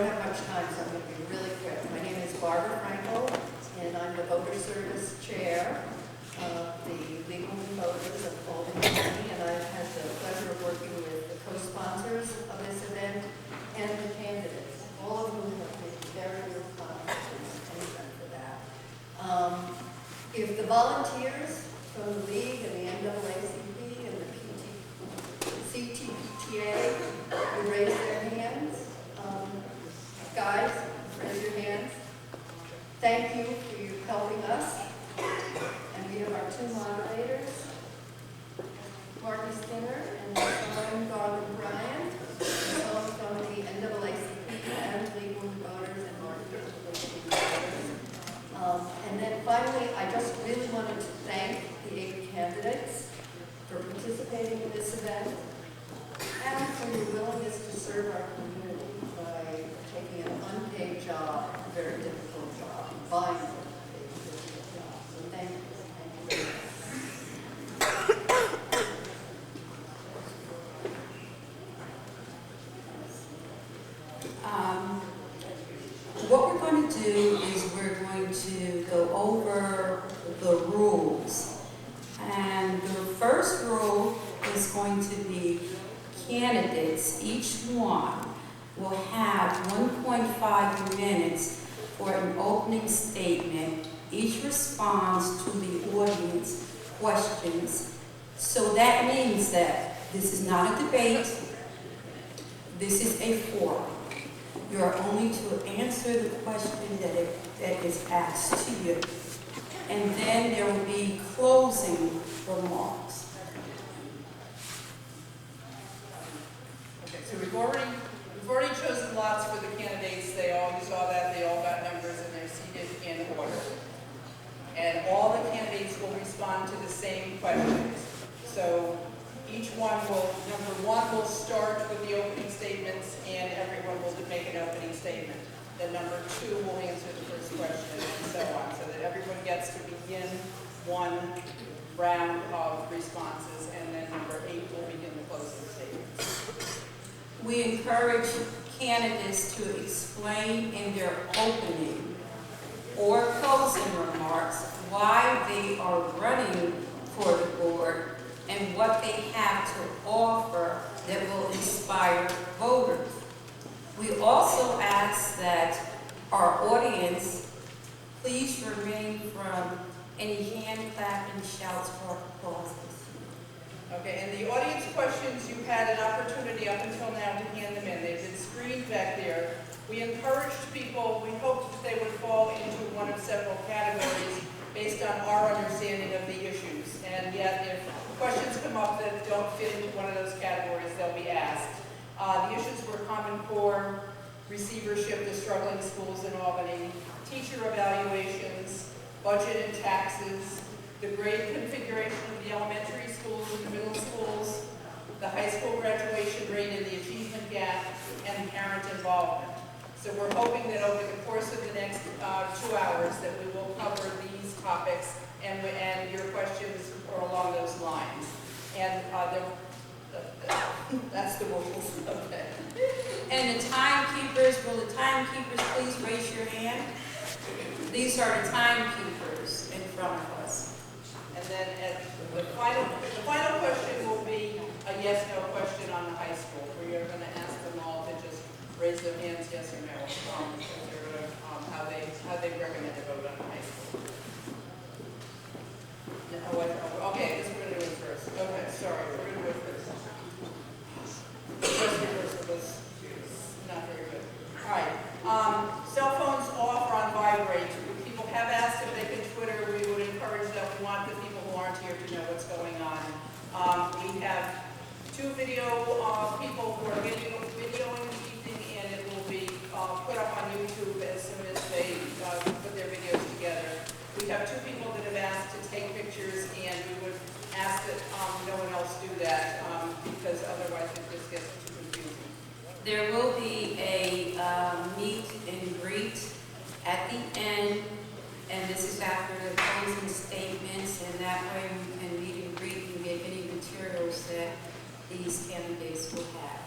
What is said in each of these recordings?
don't have much time, so I'm going to be really quick. My name is Barbara Frankel, and I'm the voter service chair of the Legal Voters of Albany County, and I've had the pleasure of working with the co-sponsors of this event and the candidates, all of whom have been very good contributions. Thank them for that. If the volunteers from the League and the NAACP and the CTPTA would raise their hands. Guys, raise your hands. Thank you for your helping us. And we have our two moderators, Marty Skinner and Sloan Garland Bryant, both from the NAACP and Legal Voters and Marty Legal Voters. And then finally, I just really wanted to thank the 8 candidates for participating in this event and for your willingness to serve our community by taking an unpaid job, a very difficult job, vying for a difficult job. So thank you. Thank you very much. What we're going to do is we're going to go over the rules. And the first rule is going to be candidates, each one will have 1.5 minutes for an opening statement. Each responds to the audience questions. So that means that this is not a debate, this is a forum. You are only to answer the question that is asked to you. And then there will be closing remarks. Okay, so we've already chosen lots for the candidates. They all, you saw that, they all got numbers and they're seated in order. And all the candidates will respond to the same questions. So each one will, number one will start with the opening statements and everyone will make an opening statement. Then number 2 will answer the first question and so on, so that everyone gets to begin one round of responses, and then number 8 will begin the closing statements. We encourage candidates to explain in their opening or closing remarks why they are running for the board and what they have to offer that will inspire voters. We also ask that our audience please refrain from any hand clapping, shouts, or applauses. Okay, and the audience questions, you've had an opportunity up until now to hand them in. They've been screened back there. We encouraged people, we hoped that they would fall into one of several categories based on our understanding of the issues. And yet, if questions come up that don't fit into one of those categories, they'll be asked. The issues were Common Core, receivership to struggling schools in Albany, teacher evaluations, budget and taxes, the grade configuration of the elementary schools and the middle schools, the high school graduation rate and the achievement gap, and parent involvement. So we're hoping that over the course of the next 2 hours that we will cover these topics and your questions are along those lines. And that's the rules. Okay. And the timekeepers, will the timekeepers please raise your hand? These are the timekeepers in front of us. And then the final question will be a yes/no question on the high school, where you're going to ask them all to just raise their hands, yes or no, how they recommend to vote on the high school. Okay, this we're going to do it first. Okay, sorry, we're going to do it first. The first reversal was not very good. All right. Cell phones off or on vibrate. People have asked if they can Twitter. We would encourage them. We want the people who aren't here to know what's going on. We have 2 video people who are videoing this evening, and it will be put up on YouTube as soon as they put their videos together. We have 2 people that have asked to take pictures, and we would ask that no one else do that because otherwise it just gets too confusing. There will be a meet and greet at the end, and this is after the closing statements, and that way we can meet and greet and get any materials that these candidates will have.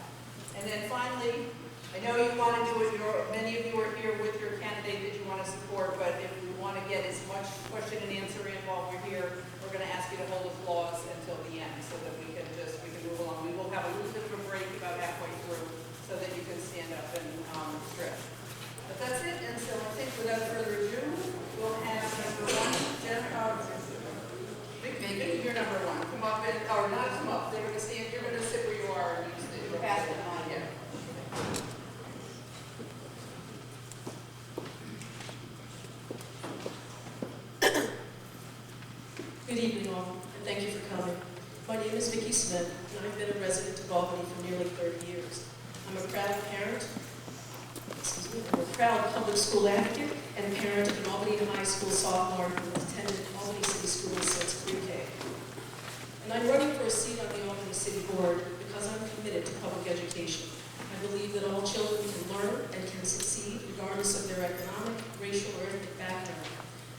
And then finally, I know you want to do it, many of you are here with your candidate that you want to support, but if we want to get as much question and answer in while we're here, we're going to ask you to hold applause until the end so that we can move along. We will have a little bit of a break about halfway through so that you can stand up and stretch. But that's it, and so I think without further ado, we'll have number one, Jen, Vicky, you're number one. Come up and, or not come up, they're going to stand, you're going to sit where you are and you stay. Pass it on. Yeah. Good evening, all, and thank you for coming. My name is Vicki Smith, and I've been a resident of Albany for nearly 30 years. I'm a proud parent, I'm a proud public school advocate and parent of an Albany High School sophomore who has attended Albany City Schools since pre-K. And I'm running for a seat on the Albany City Board because I'm committed to public education. I believe that all children can learn and can succeed regardless of their economic, racial, or ethnic background.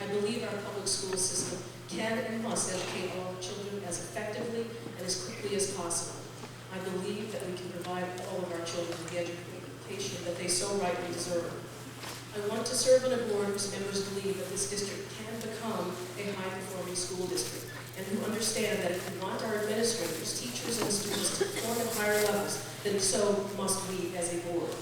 I believe our public school system can and must educate all our children as effectively and as quickly as possible. I believe that we can provide all of our children the education that they so rightly deserve. I want to serve on a board whose members believe that this district can become a high-performing school district, and who understand that if we want our administrators, teachers, and students to perform at higher levels, then so must we as a board.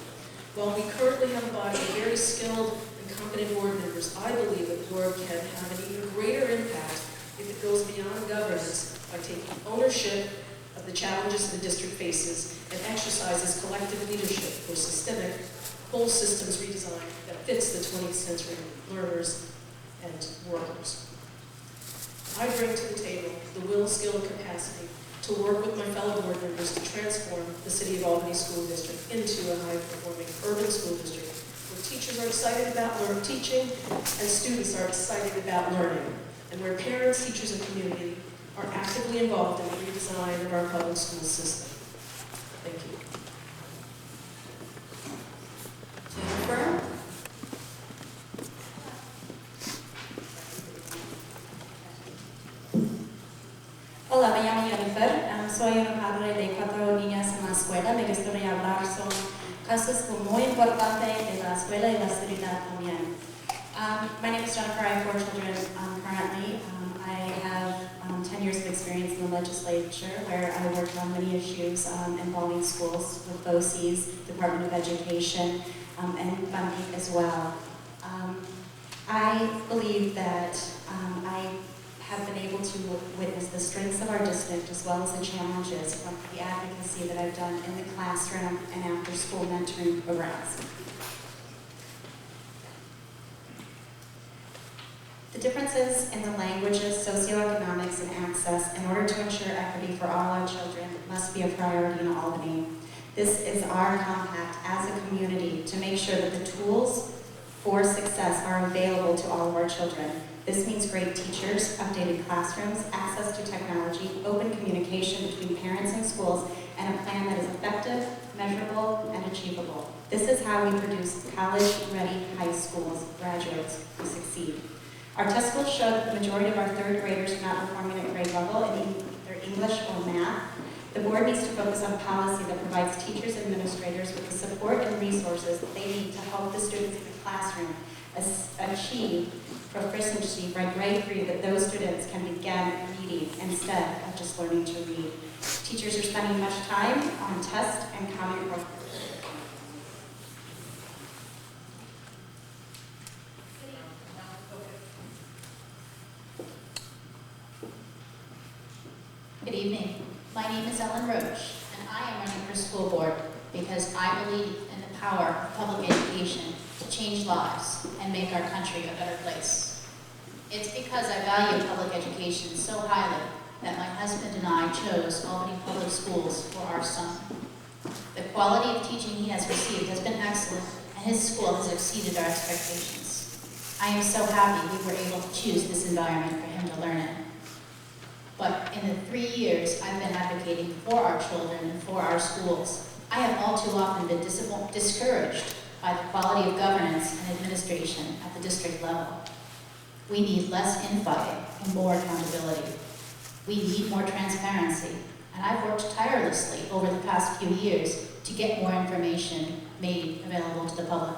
While we currently have a body of very skilled and competent board members, I believe that the board can have an even greater impact if it goes beyond governance by taking ownership of the challenges the district faces and exercises collective leadership for systemic, whole systems redesign that fits the 20th century learners and workers. I bring to the table the will, skill, and capacity to work with my fellow board members to transform the City of Albany School District into a high-performing urban school district where teachers are excited about teaching and students are excited about learning, and where parents, teachers, and community are actively involved in the redesign of our public school system. Thank you. Jennifer? Hola, me llamo Jennifer. Soy una madre de 4 niñas en la escuela. Me gustaría hablar sobre casos muy importantes de la escuela y la seguridad también. My name is Jennifer. I have 4 children currently. I have 10 years of experience in the legislature where I worked on many issues involving schools with BOCES, Department of Education, and funding as well. I believe that I have been able to witness the strengths of our district as well as the challenges from the advocacy that I've done in the classroom and after school mentoring programs. The differences in the languages, socioeconomics, and access in order to ensure equity for all our children must be a priority in Albany. This is our compact as a community to make sure that the tools for success are available to all of our children. This means great teachers, updated classrooms, access to technology, open communication between parents and schools, and a plan that is effective, measurable, and achievable. This is how we produce college-ready high schools, graduates who succeed. Our test scores show that the majority of our 3rd graders are not performing at grade level in either English or math. The board needs to focus on policy that provides teachers and administrators with the support and resources that they need to help the students in the classroom achieve proficiency by grade 3, that those students can begin reading instead of just learning to read. Teachers are spending much time on test and comment work. Good evening. My name is Ellen Roach, and I am running for school board because I believe in the power of public education to change lives and make our country a better place. It's because I value public education so highly that my husband and I chose Albany Public Schools for our son. The quality of teaching he has received has been excellent, and his school has exceeded our expectations. I am so happy we were able to choose this environment for him to learn in. But in the 3 years I've been advocating for our children and for our schools, I have all too often been discouraged by the quality of governance and administration at the district level. We need less infighting and more accountability. We need more transparency, and I've worked tirelessly over the past few years to get more information made available to the public.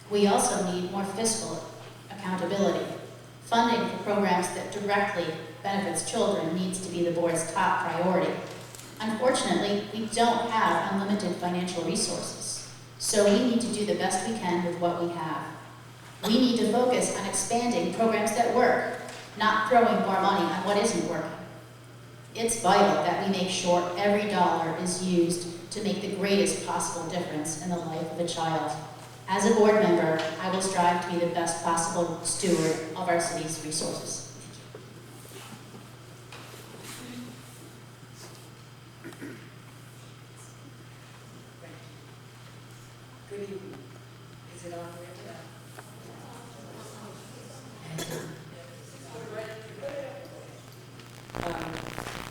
We also need more fiscal accountability. Funding for programs that directly benefits children needs to be the board's top priority. Unfortunately, we don't have unlimited financial resources, so we need to do the best we can with what we have. We need to focus on expanding programs that work, not throwing more money on what isn't working. It's vital that we make sure every dollar is used to make the greatest possible difference in the life of a child. As a board member, I will strive to be the best possible steward of our city's resources. Good evening. Is it on right now?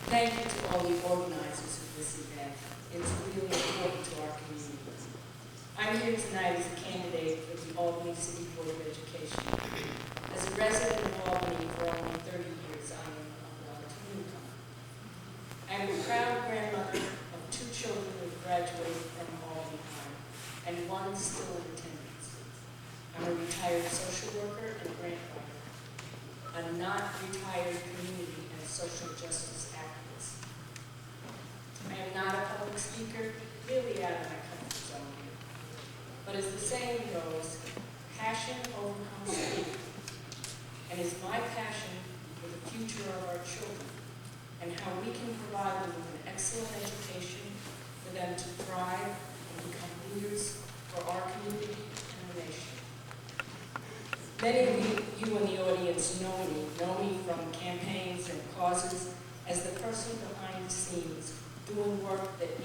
Thank you to all the organizers of this event. It's really important to our community. I'm here tonight as a candidate for the Albany City Board of Education. As a resident of Albany for almost 30 years, I am of relative income. I am a proud grandmother of 2 children who have graduated from Albany High, and one still in attendance. I'm a retired social worker and grant writer. A not retired community and social justice activist. I am not a public speaker, really out of my comfort zone here. But as the saying goes, passion overcomes fear. And it's my passion for the future of our children and how we can provide them with an excellent education for them to thrive and become leaders for our community and the nation. Many of you in the audience know me from campaigns and causes as the person behind the scenes doing work that's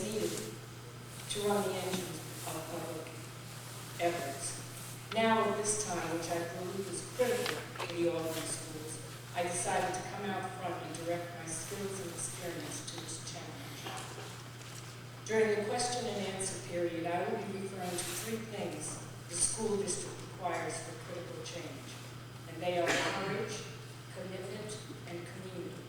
needed to run the engines of public efforts. Now at this time, which I believe is critical for the Albany schools, I decided to come out front and direct my skills and experience to this challenge. During the question and answer period, I will be referring to 3 things the school district requires for critical change, and they are courage, commitment, and community.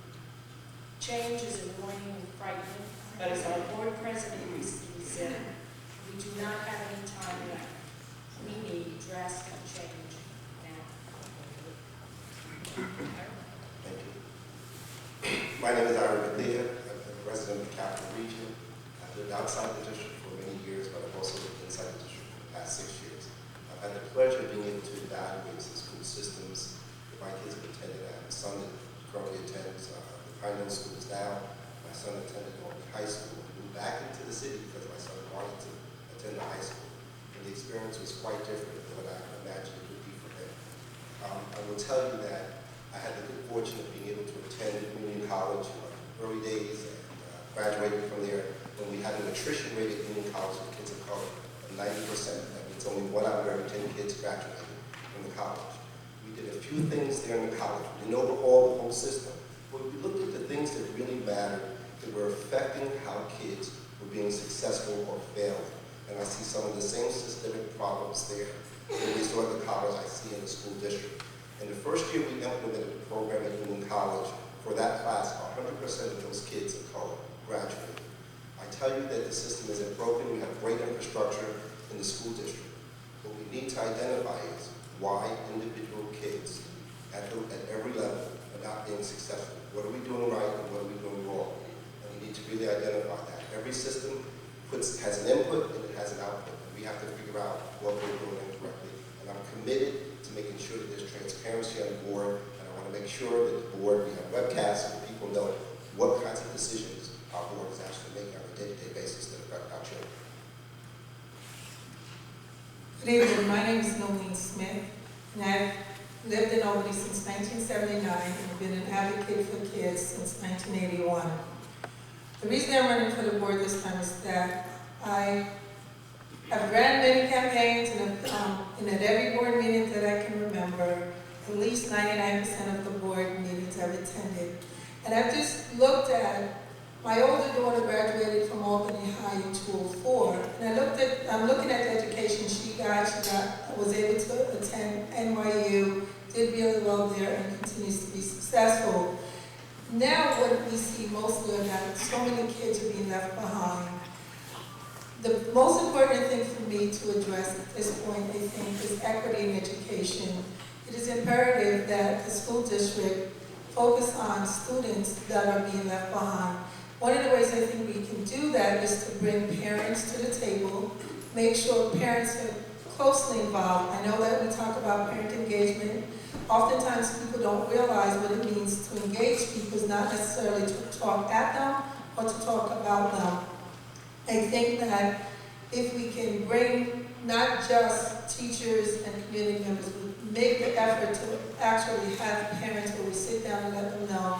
Change is annoying and frightening, but as our board president recently said, we do not have any time left. We need drastic change now. Thank you. My name is Ira Medea. I'm a resident of the Capital Region. I've lived outside the district for many years, but I've also lived inside the district for the past 6 years. I've had the pleasure of being able to evaluate some school systems that my kids have attended. I have a son that currently attends the Pineville schools now. My son attended Albany High School. I moved back into the city because my son wanted to attend the high school. And the experience was quite different than what I imagined it would be for him. I will tell you that I had the good fortune of being able to attend Union College in my early days and graduated from there when we had an attrition rate at Union College for kids of color of 90%. That means only 1 out of every 10 kids graduated from the college. We did a few things there in the college. We didn't overhaul the whole system, but we looked at the things that really mattered, that were affecting how kids were being successful or failing. And I see some of the same systemic problems there that we saw at the college I see in the school district. In the first year we implemented a program at Union College, for that class, 100% of those kids of color graduated. I tell you that the system isn't broken. We have great infrastructure in the school district. What we need to identify is why individual kids at every level are not being successful. What are we doing right and what are we doing wrong? And we need to really identify that. Every system has an input and it has an output. And we have to figure out what we're doing incorrectly. And I'm committed to making sure that there's transparency on the board. And I want to make sure that the board, we have webcasts so that people know what kinds of decisions our board is actually making on a day-to-day basis that affect our children. Good evening. My name is Nolene Smith, and I've lived in Albany since 1979 and have been an advocate for kids since 1981. The reason I'm running for the board this time is that I have ran many campaigns and at every board meeting that I can remember, at least 99% of the board meetings I've attended. And I've just looked at, my older daughter graduated from Albany High in 2004, and I'm looking at the education she got, was able to attend NYU, did really well there, and continues to be successful. Now what we see mostly are that so many kids most important thing for me to address at this point, I think, is equity in education. It is imperative that the school district focus on students that are being left behind. One of the ways I think we can do that is to bring parents to the table, make sure parents are closely involved. I know that we talk about parent engagement. Oftentimes people don't realize what it means to engage people, is not necessarily to talk at them or to talk about them. I think that if we can bring not just teachers and community members, but make the effort to actually have parents where we sit down and let them know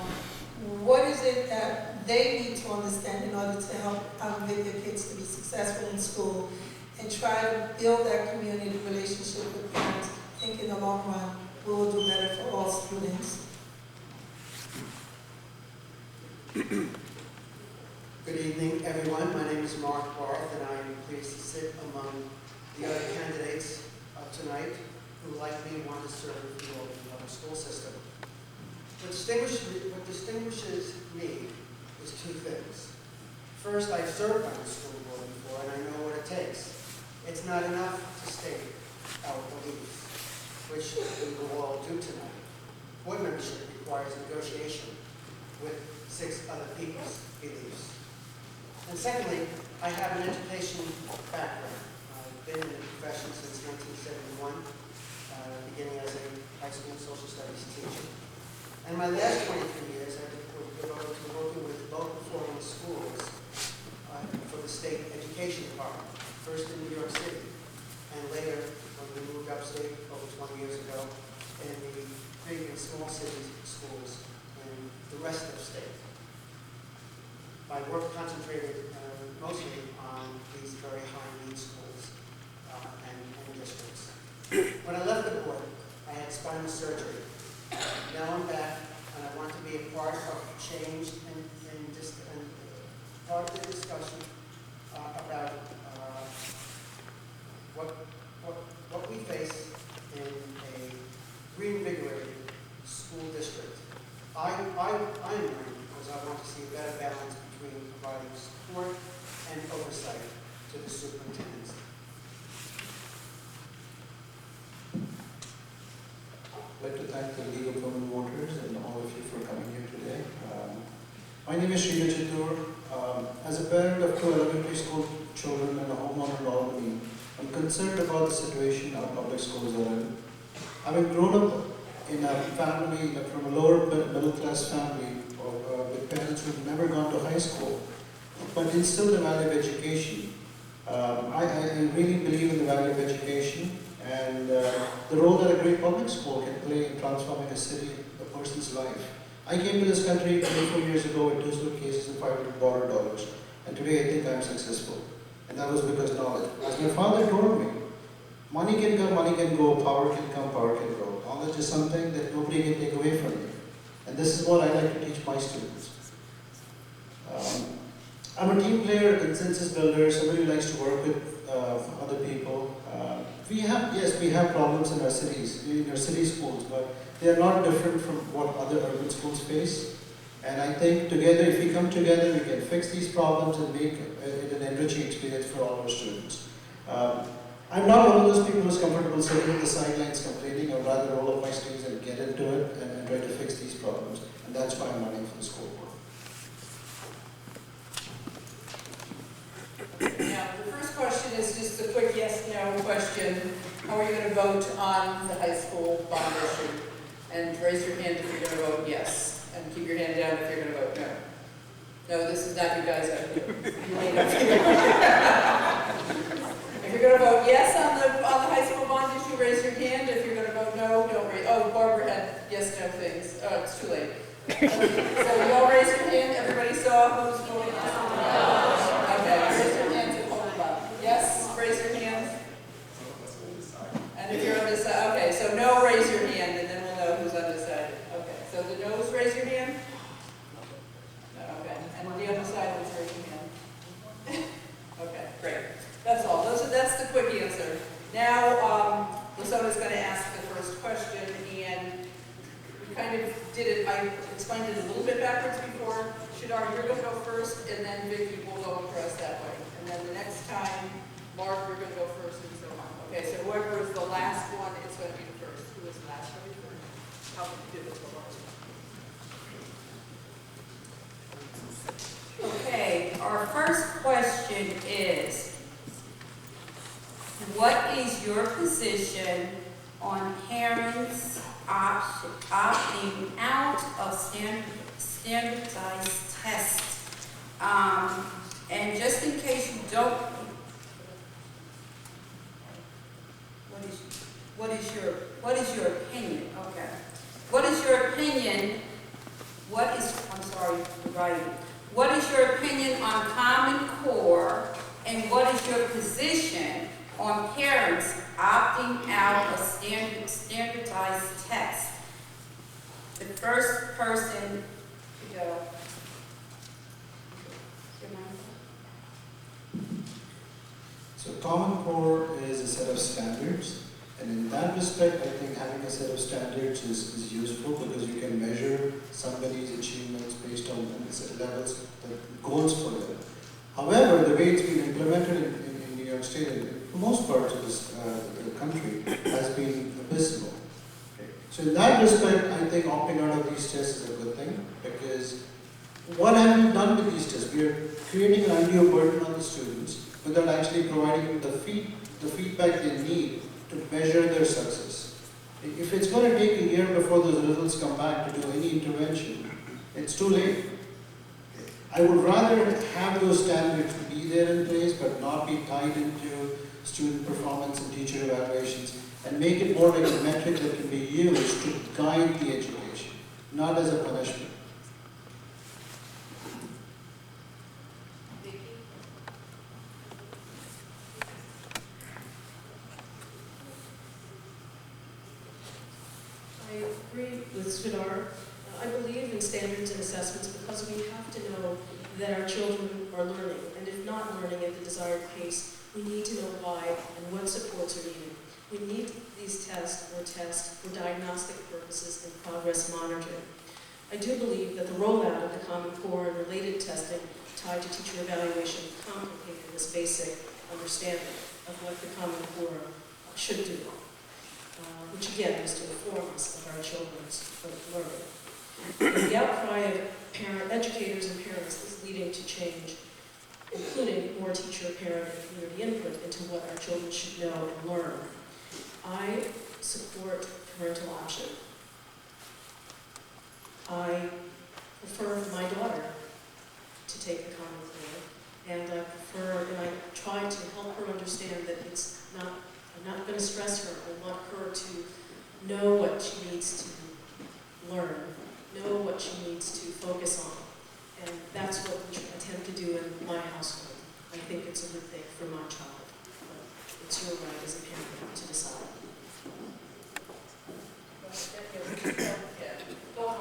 what is it that they need to understand in order to help get their kids to be successful in school, and try to build that community relationship with parents. I think in the long run, we will do better for all students. Good evening, everyone. My name is Mark Barth, and I am pleased to sit among the other candidates tonight who, like me, want to serve the Albany public school system. What distinguishes me is two things. First, I've served on the school board before, and I know what it takes. It's not enough to state our beliefs, which we will all do tonight. Board membership requires negotiation with 6 other people's beliefs. And secondly, I have an education background. I've been in the profession since 1971, beginning as a high school social studies teacher. And my last 23 years I've been devoted to working with low-performing schools for the state education department, first in New York City, and later, when we moved upstate over 20 years ago, in the big and small city schools in the rest of the state. My work concentrated mostly on these very high-need schools and districts. When I left the board, I had spinal surgery. Now I'm back, and I want to be a part of change and part of the discussion about what we face in a reinvigorated school district. I'm running because I want to see a better balance between providing support and oversight to the superintendents. I'd like to thank the League of Women Voters and all of you for coming here today. My name is Sheila Chittur. As a parent of 2 elementary school children and a homeowner in Albany, I'm concerned about the situation our public schools are in. Having grown up in a family from a lower middle class family with parents who have never gone to high school, but instill the value of education. I really believe in the value of education and the role that a great public school can play in transforming a city, a person's life. I came to this country 24 years ago with 2 suitcases and $500 borrowed dollars, and today I think I'm successful. And that was because knowledge. As my father told me, money can come, money can go, power can come, power can go. Knowledge is something that nobody can take away from you. And this is what I like to teach my students. I'm a team player, a consensus builder, somebody who likes to work with other people. We have problems in our cities, in our city schools, but they are not different from what other urban schools face. And I think together, if we come together, we can fix these problems and make it an enriching experience for all our students. I'm not one of those people who's comfortable sitting on the sidelines complaining. I'd rather roll up my sleeves and get into it and try to fix these problems. And that's why I'm running for the school board. Now, the first question is just a quick yes/no question. How are you going to vote on the high school bond issue? And raise your hand if you're going to vote yes. And keep your hand down if you're going to vote no. No, this is not you guys out here. If you're going to vote yes on the high school bond issue, raise your hand. If you're going to vote no, don't raise. Oh, Barbara had yes/no things. Oh, it's too late. So you all raise your hand. Everybody saw who's voting yes. Okay, raise your hands and hold them up. Yes, raise your hands. And if you're undecided, okay, so no, raise your hand, and then we'll know who's undecided. Okay, so the no's, raise your hand. No, okay, and the undecided ones, raise your hand. Okay, great. That's all. That's the quick answer. Now, Lusona's going to ask the first question, and we kind of did it. I explained it a little bit backwards before. Shadar, you're going to go first, and then Vicki will go across that way. And then the next time how we do this for us. Okay, our first question is, what is your position on parents opting out of standardized tests? And just in case you don't, what is your opinion? Okay. What is your opinion? I'm sorry, writing. What is your opinion on Common Core, and what is your position on parents opting out of standardized tests? The first person to go. So Common Core is a set of standards, and in that respect, I think having a set of standards is useful because you can measure somebody's achievements based on levels, the goals for them. However, the way it's been implemented in New York State and in most parts of the country has been abysmal. Okay. So in that respect, I think opting out of these tests is a good thing, because what have we done with these tests? We are creating an undue burden on the students without actually providing the feedback they need to measure their success. If it's going to take a year before those results come back to do any intervention, it's too late. I would rather have those standards be there in place but not be tied into student performance and teacher evaluations, and make it more like a metric that can be used to guide the education, not as a punishment. I agree with Sridhar. I believe in standards and assessments because we have to know that our children are learning, and if not learning at the desired pace, we need to know why and what supports are needed. We need these tests for diagnostic purposes and progress monitoring. I do believe that the rollout of the Common Core and related testing tied to teacher evaluation complicated this basic understanding of what the Common Core should do, which again is to inform us of our children's learning. And the outcry of educators and parents is leading to change, including more teacher, parent, and community input into what our children should know and learn. I support parental option. I prefer my daughter to take the Common Core, and I try to help her understand that I'm not going to stress her. I want her to know what she needs to learn, know what she needs to focus on. And that's what we attempt to do in my household. I think it's a good thing for my child. But it's your right as a parent to decide. Go on.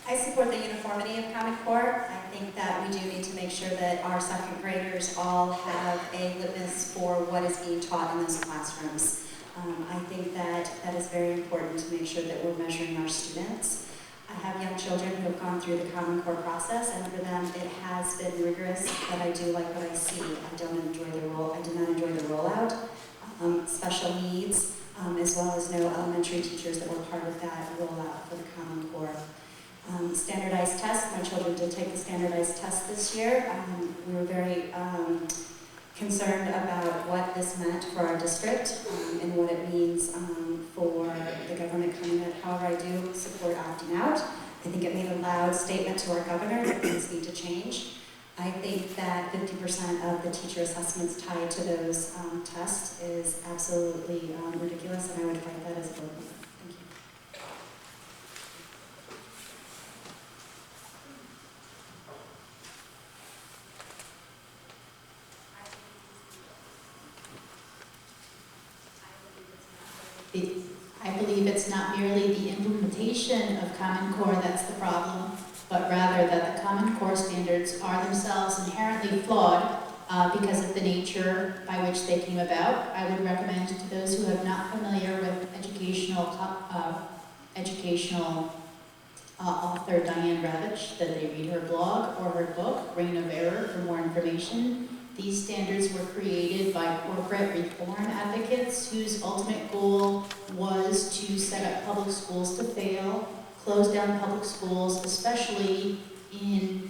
I support the uniformity of Common Core. I think that we do need to make sure that our second graders all have a litmus for what is being taught in those classrooms. I think that is very important to make sure that we're measuring our students. I have young children who have gone through the Common Core process, and for them it has been rigorous, but I do like what I see. I do not enjoy the rollout. Special needs, as well as no elementary teachers that were part of that rollout for the Common Core. Standardized tests, my children did take the standardized test this year. We were very concerned about what this meant for our district and what it means for the government coming in. However, I do support opting out. I think it made a loud statement to our governor that things need to change. I think that 50% of the teacher assessments tied to those tests is absolutely ridiculous, and I would fight that as a board member. Thank you. I believe it's not merely the implementation of Common Core that's the problem, but rather that the Common Core standards are themselves inherently flawed because of the nature by which they came about. I would recommend to those who are not familiar with educational author Diane Ravitch that they read her blog or her book, Reign of Error, for more information. These standards were created by corporate reform advocates whose ultimate goal was to set up public schools to fail, close down public schools, especially in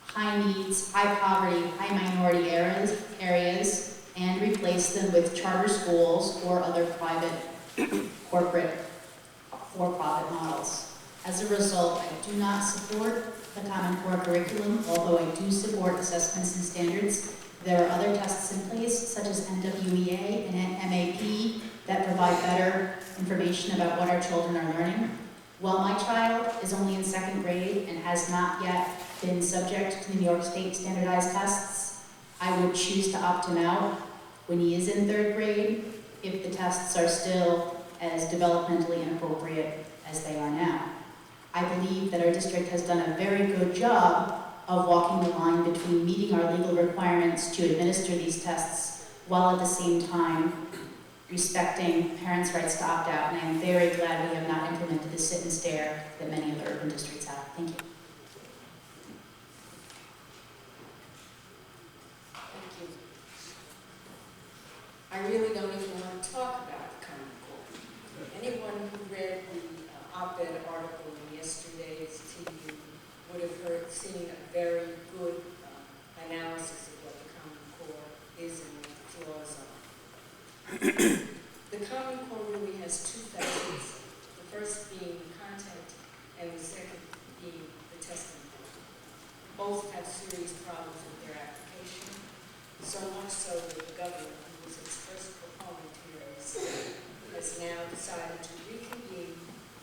high needs, high poverty, high minority areas, and replace them with charter schools or other private corporate for-profit models. As a result, I do not support the Common Core curriculum, although I do support assessments and standards. There are other tests in place, such as NWEA and MAP, that provide better information about what our children are learning. While my child is only in 2nd grade and has not yet been subject to the New York State standardized tests, I would choose to opt him out when he is in 3rd grade if the tests are still as developmentally inappropriate as they are now. I believe that our district has done a very good job of walking the line between meeting our legal requirements to administer these tests while at the same time respecting parents' rights to opt out. And I am very glad we have not implemented the sit and stare that many other urban districts have. Thank you. Thank you. I really don't even want to talk about the Common Core. Anyone who read the op-ed article in yesterday's TV would have seen a very good analysis of what the Common Core is and what the flaws are. The Common Core really has 2 facets, the first being the content and the second being the testing part. Both have serious problems with their application, so much so that the governor, who was its first proponent here in the state, has now decided to reconvene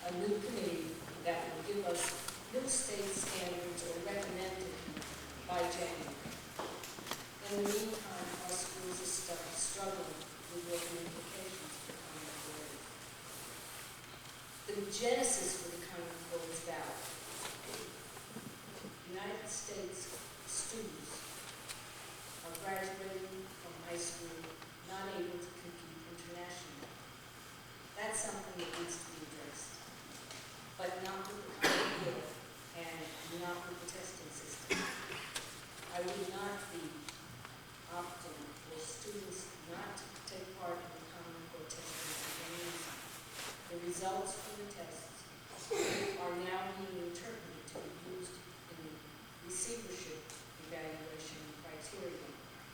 a new committee that will give us new state standards or recommended by January. In the meantime, our schools are struggling with what the implications for the Common Core is. The genesis for the Common Core is valid. United States students are graduating from high school not able to compete internationally. That's something that needs to be addressed, but not with the Common Core and not with the testing system. I would not be opting for students not to take part in the Common Core testing for any reason. The results from the tests are now being interpreted to be used in the receivership evaluation criteria,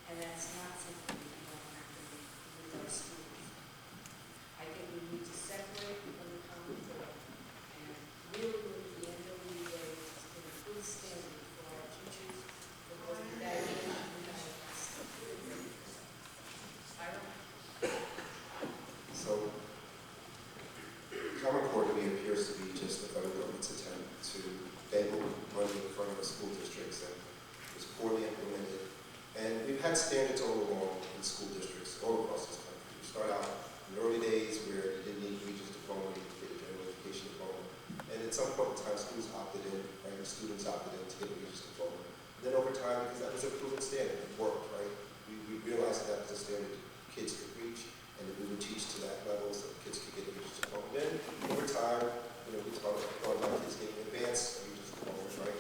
and that's not something we want to happen with our students. I think we need to separate from the Common Core and really look at the NWEA as been a good standard for our teachers, for both evaluation and testing. So, Common Core to me appears to be just the federal government's attempt to dangle money in front of the school districts, and it was poorly implemented. And we've had standards all along in school districts all across this country. You start out in the early days where you didn't need Regents diploma, you could get a general education diploma. And at some point in time, schools opted in, right? And students opted in to get a Regents diploma. And then over time, because that was a proven standard, it worked, right? We realized that was a standard kids could reach, and that we would teach to that level so kids could get a Regents diploma. Then over time, we thought about kids getting advanced Regents diplomas, right?